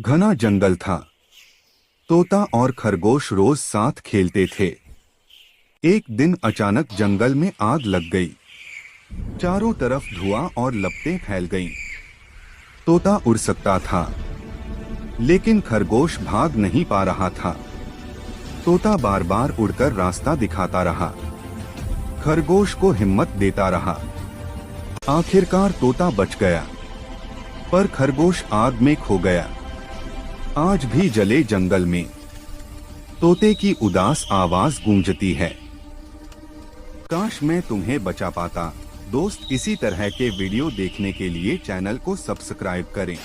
घना जंगल था। तोता और खरगोश रोज साथ खेलते थे। एक दिन अचानक जंगल में आग लग गई। चारों तरफ धुआं और लपटें फैल गईं। तोता उड़ सकता था, लेकिन खरगोश भाग नहीं पा रहा था। तोता बार बार उड़कर रास्ता दिखाता रहा, खरगोश को हिम्मत देता रहा। आखिरकार तोता बच गया, पर खरगोश आग में खो गया। आज भी जले जंगल में तोते की उदास आवाज गूंजती है। काश मैं तुम्हें बचा पाता। दोस्त, इसी तरह के वीडियो देखने के लिए चैनल को सब्सक्राइब करें।